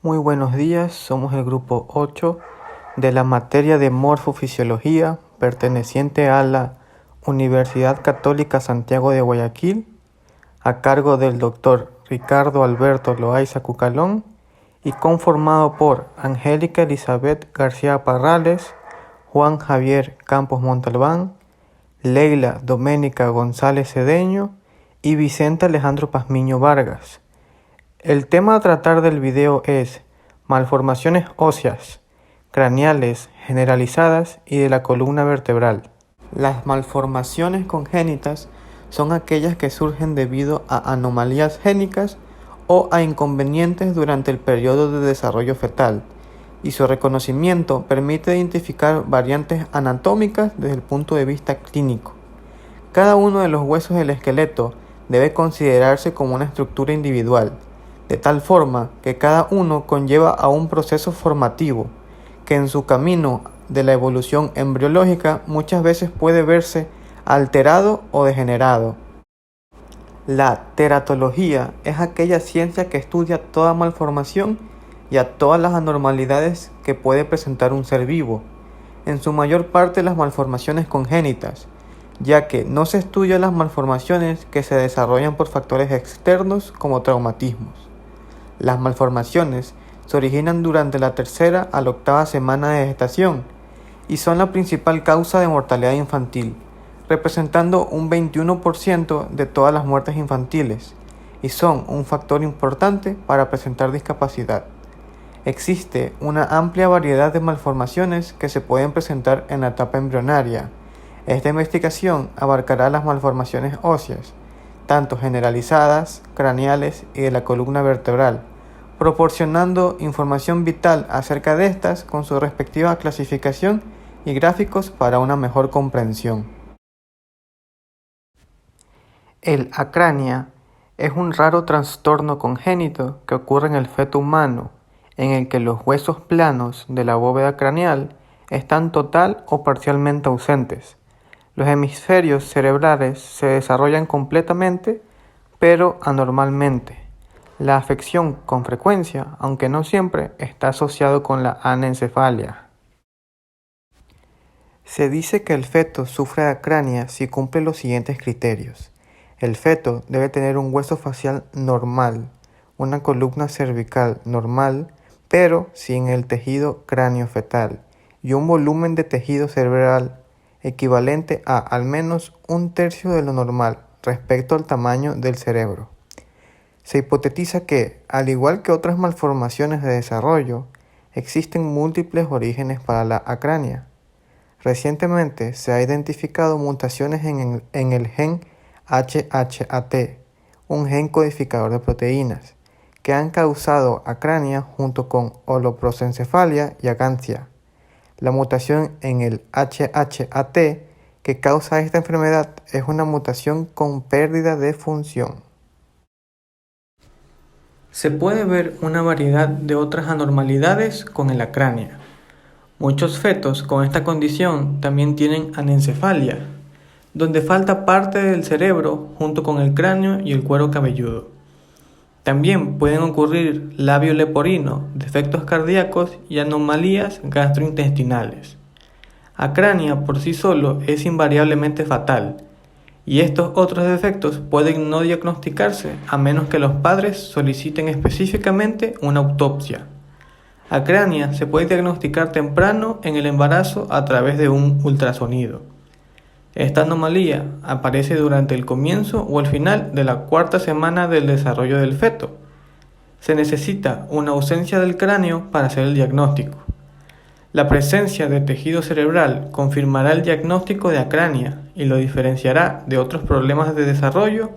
Muy buenos días, somos el grupo 8 de la materia de morfofisiología perteneciente a la Universidad Católica Santiago de Guayaquil, a cargo del doctor Ricardo Alberto Loaiza Cucalón y conformado por Angélica Elizabeth García Parrales, Juan Javier Campos Montalbán, Leila Doménica González Cedeño y Vicente Alejandro Pazmiño Vargas. El tema a tratar del video es malformaciones óseas, craneales, generalizadas y de la columna vertebral. Las malformaciones congénitas son aquellas que surgen debido a anomalías génicas o a inconvenientes durante el periodo de desarrollo fetal, y su reconocimiento permite identificar variantes anatómicas desde el punto de vista clínico. Cada uno de los huesos del esqueleto debe considerarse como una estructura individual, de tal forma que cada uno conlleva a un proceso formativo, que en su camino de la evolución embriológica muchas veces puede verse alterado o degenerado. La teratología es aquella ciencia que estudia toda malformación y a todas las anormalidades que puede presentar un ser vivo, en su mayor parte las malformaciones congénitas, ya que no se estudian las malformaciones que se desarrollan por factores externos como traumatismos. Las malformaciones se originan durante la tercera a la octava semana de gestación y son la principal causa de mortalidad infantil, representando un 21% de todas las muertes infantiles, y son un factor importante para presentar discapacidad. Existe una amplia variedad de malformaciones que se pueden presentar en la etapa embrionaria. Esta investigación abarcará las malformaciones óseas, tanto generalizadas, craneales y de la columna vertebral, proporcionando información vital acerca de estas con su respectiva clasificación y gráficos para una mejor comprensión. El acrania es un raro trastorno congénito que ocurre en el feto humano, en el que los huesos planos de la bóveda craneal están total o parcialmente ausentes. Los hemisferios cerebrales se desarrollan completamente, pero anormalmente. La afección con frecuencia, aunque no siempre, está asociado con la anencefalia. Se dice que el feto sufre de acrania si cumple los siguientes criterios. El feto debe tener un hueso facial normal, una columna cervical normal, pero sin el tejido craniofetal, y un volumen de tejido cerebral equivalente a al menos un tercio de lo normal respecto al tamaño del cerebro. Se hipotetiza que, al igual que otras malformaciones de desarrollo, existen múltiples orígenes para la acrania. Recientemente se ha identificado mutaciones en el gen HHAT, un gen codificador de proteínas, que han causado acrania junto con holoprosencefalia y agancia. La mutación en el HHAT que causa esta enfermedad es una mutación con pérdida de función. Se puede ver una variedad de otras anormalidades con el acrania. Muchos fetos con esta condición también tienen anencefalia, donde falta parte del cerebro junto con el cráneo y el cuero cabelludo. También pueden ocurrir labio leporino, defectos cardíacos y anomalías gastrointestinales. Acrania por sí solo es invariablemente fatal, y estos otros defectos pueden no diagnosticarse a menos que los padres soliciten específicamente una autopsia. Acrania se puede diagnosticar temprano en el embarazo a través de un ultrasonido. Esta anomalía aparece durante el comienzo o el final de la cuarta semana del desarrollo del feto. Se necesita una ausencia del cráneo para hacer el diagnóstico. La presencia de tejido cerebral confirmará el diagnóstico de acrania y lo diferenciará de otros problemas de desarrollo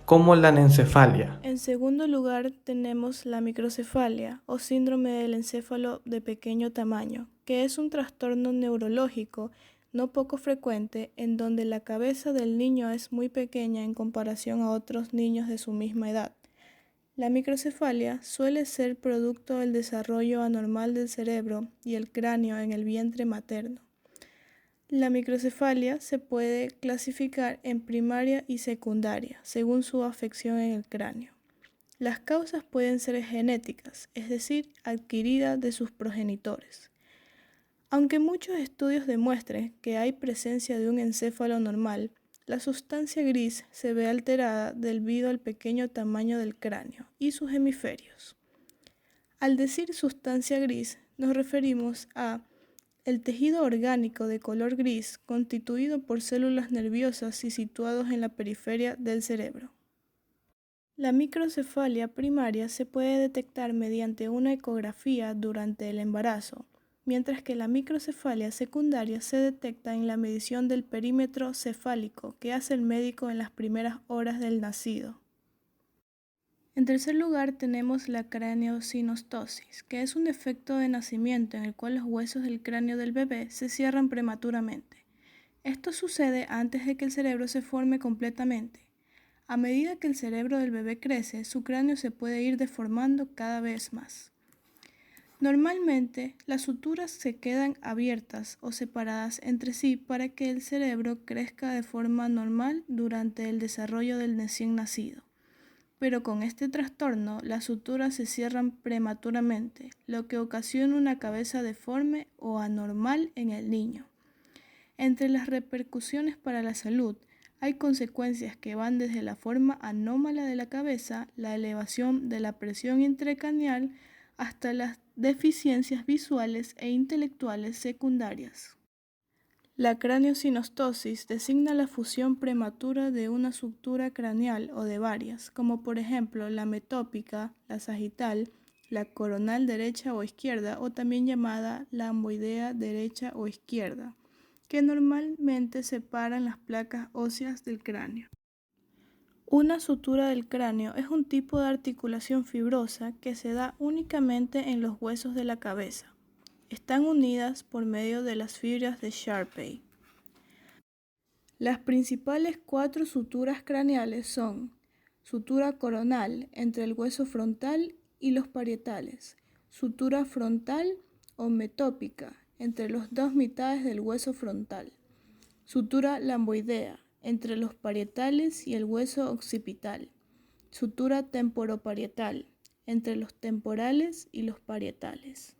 como la anencefalia. En segundo lugar, tenemos la microcefalia o síndrome del encéfalo de pequeño tamaño, que es un trastorno neurológico no poco frecuente en donde la cabeza del niño es muy pequeña en comparación a otros niños de su misma edad. La microcefalia suele ser producto del desarrollo anormal del cerebro y el cráneo en el vientre materno. La microcefalia se puede clasificar en primaria y secundaria, según su afección en el cráneo. Las causas pueden ser genéticas, es decir, adquiridas de sus progenitores. Aunque muchos estudios demuestren que hay presencia de un encéfalo normal, la sustancia gris se ve alterada debido al pequeño tamaño del cráneo y sus hemisferios. Al decir sustancia gris, nos referimos a el tejido orgánico de color gris constituido por células nerviosas y situados en la periferia del cerebro. La microcefalia primaria se puede detectar mediante una ecografía durante el embarazo, mientras que la microcefalia secundaria se detecta en la medición del perímetro cefálico que hace el médico en las primeras horas del nacido. En tercer lugar tenemos la craneosinostosis, que es un defecto de nacimiento en el cual los huesos del cráneo del bebé se cierran prematuramente. Esto sucede antes de que el cerebro se forme completamente. A medida que el cerebro del bebé crece, su cráneo se puede ir deformando cada vez más. Normalmente, las suturas se quedan abiertas o separadas entre sí para que el cerebro crezca de forma normal durante el desarrollo del recién nacido. Pero con este trastorno, las suturas se cierran prematuramente, lo que ocasiona una cabeza deforme o anormal en el niño. Entre las repercusiones para la salud, hay consecuencias que van desde la forma anómala de la cabeza, la elevación de la presión intracraneal, hasta las deficiencias visuales e intelectuales secundarias. La craneosinostosis designa la fusión prematura de una sutura craneal o de varias, como por ejemplo la metópica, la sagital, la coronal derecha o izquierda, o también llamada lamboidea derecha o izquierda, que normalmente separan las placas óseas del cráneo. Una sutura del cráneo es un tipo de articulación fibrosa que se da únicamente en los huesos de la cabeza. Están unidas por medio de las fibras de Sharpey. Las principales 4 suturas craneales son sutura coronal entre el hueso frontal y los parietales, sutura frontal o metópica entre las dos mitades del hueso frontal, sutura lamboidea entre los parietales y el hueso occipital, sutura temporoparietal entre los temporales y los parietales.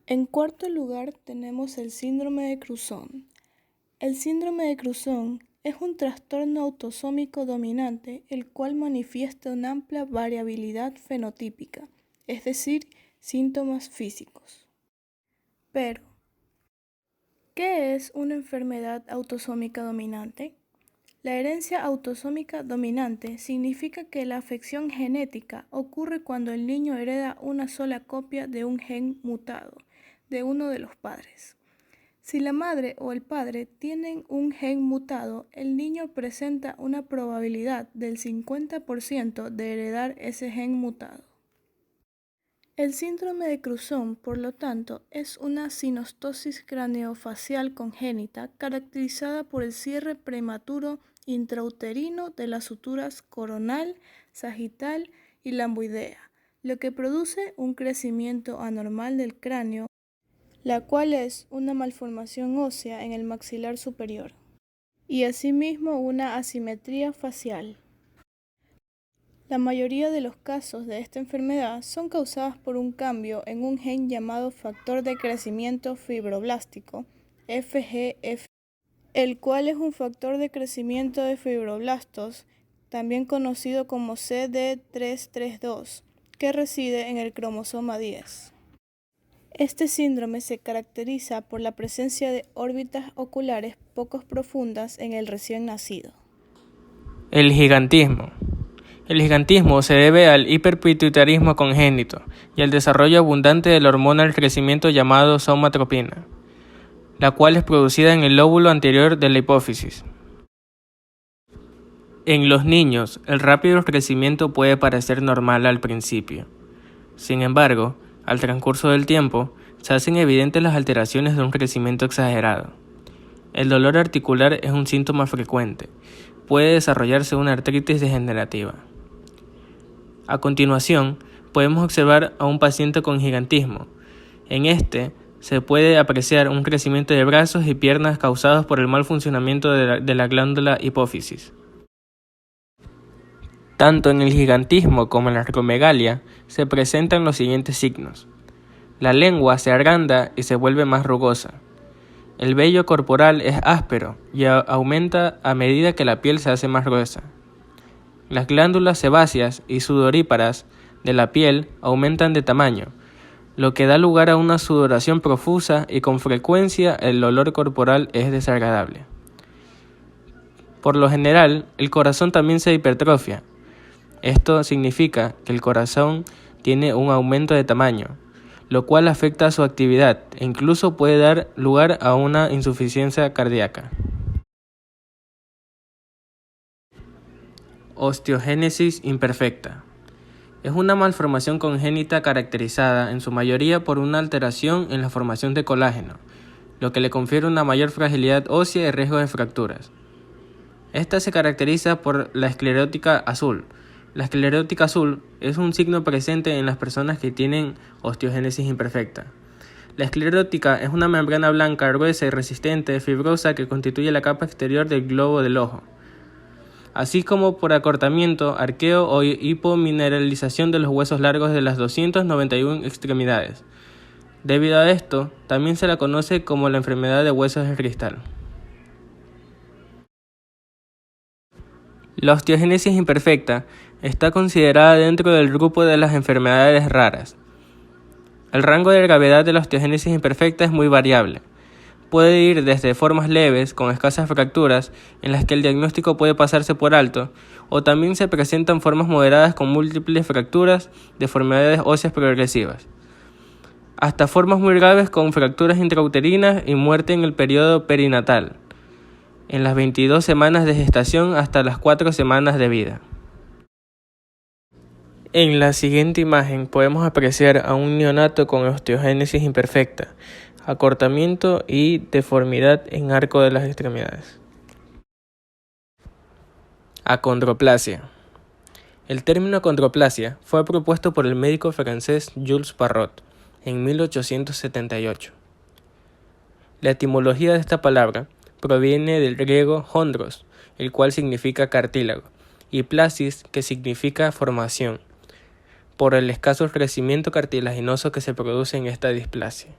En cuarto lugar tenemos el síndrome de Cruzón. El síndrome de Cruzón es un trastorno autosómico dominante el cual manifiesta una amplia variabilidad fenotípica, es decir, síntomas físicos. Pero, ¿qué es una enfermedad autosómica dominante? La herencia autosómica dominante significa que la afección genética ocurre cuando el niño hereda una sola copia de un gen mutado de uno de los padres. Si la madre o el padre tienen un gen mutado, el niño presenta una probabilidad del 50% de heredar ese gen mutado. El síndrome de Cruzón, por lo tanto, es una sinostosis craneofacial congénita caracterizada por el cierre prematuro intrauterino de las suturas coronal, sagital y lamboidea, lo que produce un crecimiento anormal del cráneo, la cual es una malformación ósea en el maxilar superior, y asimismo una asimetría facial. La mayoría de los casos de esta enfermedad son causadas por un cambio en un gen llamado factor de crecimiento fibroblástico, FGF, el cual es un factor de crecimiento de fibroblastos, también conocido como CD332, que reside en el cromosoma 10. Este síndrome se caracteriza por la presencia de órbitas oculares poco profundas en el recién nacido. El gigantismo. El gigantismo se debe al hiperpituitarismo congénito y al desarrollo abundante de la hormona del crecimiento llamada somatropina, la cual es producida en el lóbulo anterior de la hipófisis. En los niños, el rápido crecimiento puede parecer normal al principio. Sin embargo, al transcurso del tiempo, se hacen evidentes las alteraciones de un crecimiento exagerado. El dolor articular es un síntoma frecuente. Puede desarrollarse una artritis degenerativa. A continuación, podemos observar a un paciente con gigantismo. En este, se puede apreciar un crecimiento de brazos y piernas causados por el mal funcionamiento de la glándula hipófisis. Tanto en el gigantismo como en la acromegalia se presentan los siguientes signos. La lengua se agranda y se vuelve más rugosa. El vello corporal es áspero y aumenta a medida que la piel se hace más gruesa. Las glándulas sebáceas y sudoríparas de la piel aumentan de tamaño, lo que da lugar a una sudoración profusa y con frecuencia el olor corporal es desagradable. Por lo general, el corazón también se hipertrofia. Esto significa que el corazón tiene un aumento de tamaño, lo cual afecta a su actividad e incluso puede dar lugar a una insuficiencia cardíaca. Osteogénesis imperfecta. Es una malformación congénita caracterizada en su mayoría por una alteración en la formación de colágeno, lo que le confiere una mayor fragilidad ósea y riesgo de fracturas. Esta se caracteriza por la esclerótica azul. La esclerótica azul es un signo presente en las personas que tienen osteogénesis imperfecta. La esclerótica es una membrana blanca, gruesa y resistente, fibrosa que constituye la capa exterior del globo del ojo, así como por acortamiento, arqueo o hipomineralización de los huesos largos de las 291 extremidades. Debido a esto, también se la conoce como la enfermedad de huesos de cristal. La osteogénesis imperfecta está considerada dentro del grupo de las enfermedades raras. El rango de gravedad de la osteogénesis imperfecta es muy variable. Puede ir desde formas leves, con escasas fracturas, en las que el diagnóstico puede pasarse por alto, o también se presentan formas moderadas con múltiples fracturas, deformidades óseas progresivas, hasta formas muy graves con fracturas intrauterinas y muerte en el periodo perinatal, en las 22 semanas de gestación hasta las 4 semanas de vida. En la siguiente imagen podemos apreciar a un neonato con osteogénesis imperfecta, acortamiento y deformidad en arco de las extremidades. Acondroplasia. El término acondroplasia fue propuesto por el médico francés Jules Parrot en 1878. La etimología de esta palabra proviene del griego chondros, el cual significa cartílago, y plasis, que significa formación, por el escaso crecimiento cartilaginoso que se produce en esta displasia.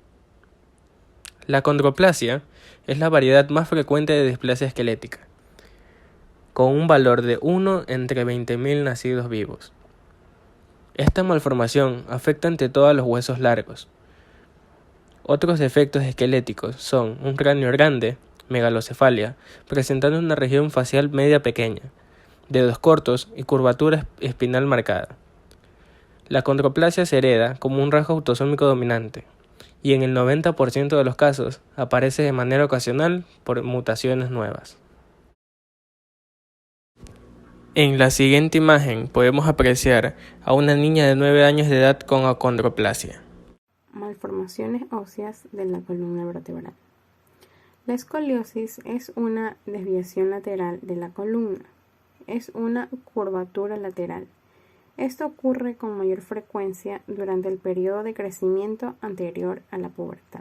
La acondroplasia es la variedad más frecuente de displasia esquelética, con un valor de 1 entre 20.000 nacidos vivos. Esta malformación afecta ante todo a los huesos largos. Otros defectos esqueléticos son un cráneo grande, megalocefalia, presentando una región facial media pequeña, dedos cortos y curvatura espinal marcada. La acondroplasia se hereda como un rasgo autosómico dominante, y en el 90% de los casos aparece de manera ocasional por mutaciones nuevas. En la siguiente imagen podemos apreciar a una niña de 9 años de edad con acondroplasia. Malformaciones óseas de la columna vertebral. La escoliosis es una desviación lateral de la columna. Es una curvatura lateral. Esto ocurre con mayor frecuencia durante el periodo de crecimiento anterior a la pubertad.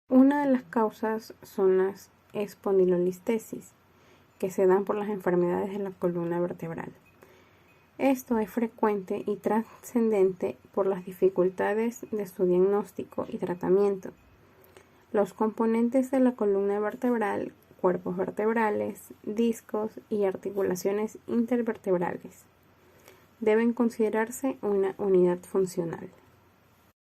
Una de las causas son las espondilolistesis, que se dan por las enfermedades de la columna vertebral. Esto es frecuente y trascendente por las dificultades de su diagnóstico y tratamiento. Los componentes de la columna vertebral, cuerpos vertebrales, discos y articulaciones intervertebrales deben considerarse una unidad funcional.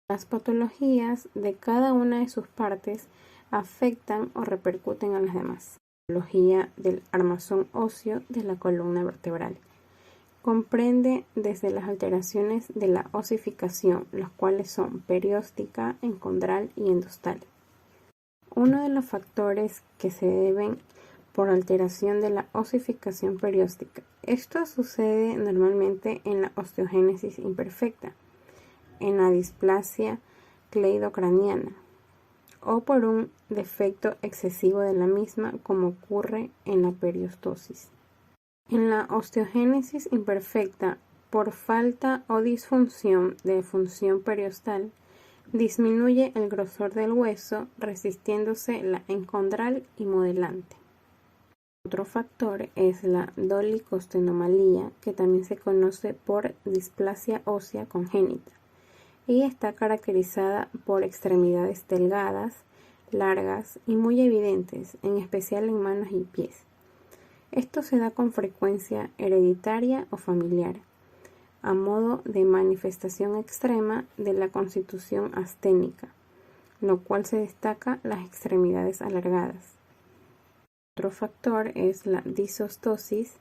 Las patologías de cada una de sus partes afectan o repercuten a las demás. La patología del armazón óseo de la columna vertebral comprende desde las alteraciones de la osificación, las cuales son perióstica, encondral y endostal. Uno de los factores que se deben por alteración de la osificación perióstica. Esto sucede normalmente en la osteogénesis imperfecta, en la displasia cleidocraniana, o por un defecto excesivo de la misma, como ocurre en la periostosis. En la osteogénesis imperfecta, por falta o disfunción de función periostal, disminuye el grosor del hueso, resistiéndose la encondral y modelante. Otro factor es la dolicostenomalía, que también se conoce por displasia ósea congénita, y está caracterizada por extremidades delgadas, largas y muy evidentes, en especial en manos y pies. Esto se da con frecuencia hereditaria o familiar, a modo de manifestación extrema de la constitución asténica, lo cual se destaca las extremidades alargadas. Otro factor es la disostosis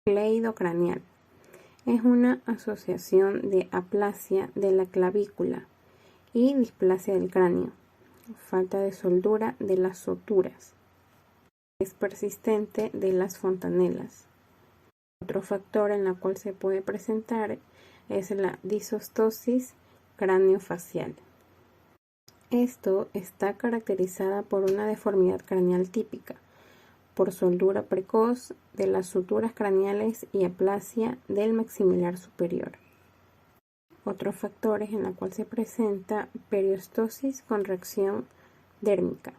cleidocraneal. Es una asociación de aplasia de la clavícula y displasia del cráneo, falta de soldura de las suturas. Es persistente de las fontanelas. Otro factor en el cual se puede presentar es la disostosis craneofacial. Esto está caracterizada por una deformidad craneal típica, por soldura precoz de las suturas craneales y aplasia del maximilar superior. Otros factores en el cual se presenta periostosis con reacción dérmica,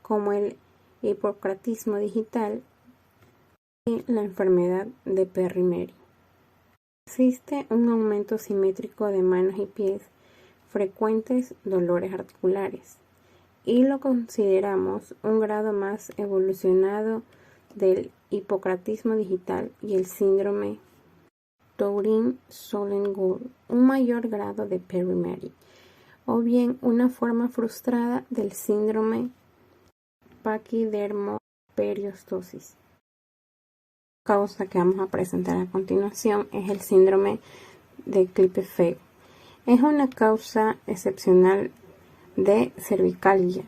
como el hipocratismo digital y la enfermedad de Perry-Mary. Existe un aumento simétrico de manos y pies, frecuentes dolores articulares, y lo consideramos un grado más evolucionado del hipocratismo digital y el síndrome Tourette-Sollengould, un mayor grado de Perry-Mary, o bien una forma frustrada del síndrome paquidermoperiostosis. La causa que vamos a presentar a continuación es el síndrome de Klippel-Feil. Es una causa excepcional de cervicalgia.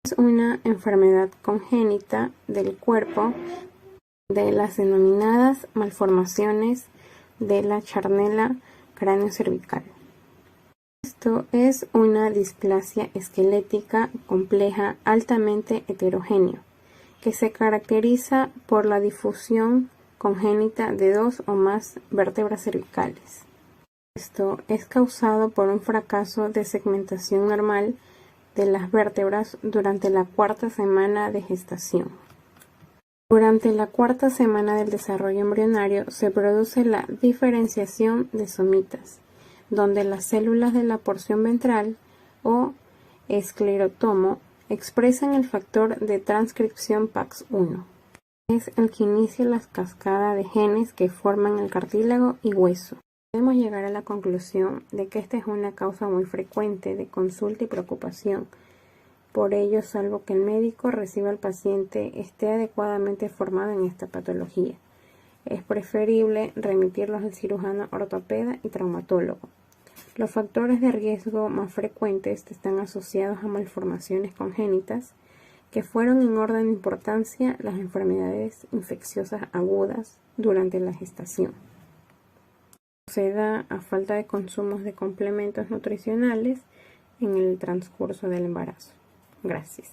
Es una enfermedad congénita del cuerpo de las denominadas malformaciones de la charnela cráneo-cervical. Esto es una displasia esquelética compleja altamente heterogénea, que se caracteriza por la difusión congénita de dos o más vértebras cervicales. Esto es causado por un fracaso de segmentación normal de las vértebras durante la cuarta semana de gestación. Durante la cuarta semana del desarrollo embrionario se produce la diferenciación de somitas, donde las células de la porción ventral o esclerotomo expresan el factor de transcripción PAX1. Es el que inicia la cascada de genes que forman el cartílago y hueso. Podemos llegar a la conclusión de que esta es una causa muy frecuente de consulta y preocupación. Por ello, salvo que el médico reciba al paciente esté adecuadamente formado en esta patología, es preferible remitirlos al cirujano ortopeda y traumatólogo. Los factores de riesgo más frecuentes están asociados a malformaciones congénitas, que fueron en orden de importancia las enfermedades infecciosas agudas durante la gestación. Se da a falta de consumos de complementos nutricionales en el transcurso del embarazo. Gracias.